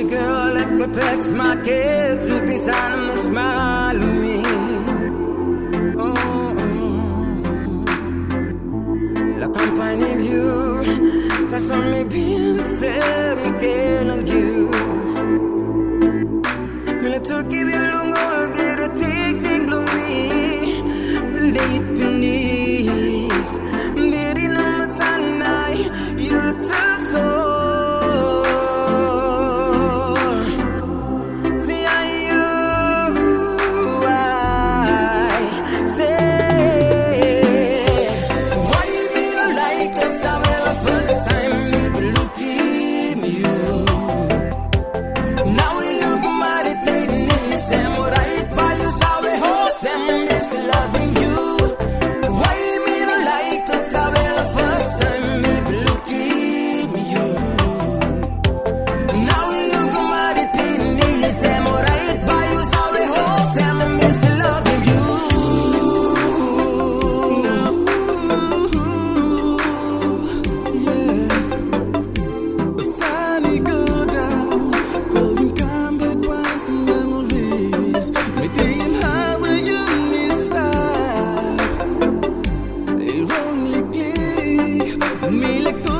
Pretty girl at the Pex Market, tu pisano mo smile on me. La compagnie you, t'as son me piense, me quedo you. Me la took you long, get a tick, long me. Late beneath, very no matter, you tell so. Milik tu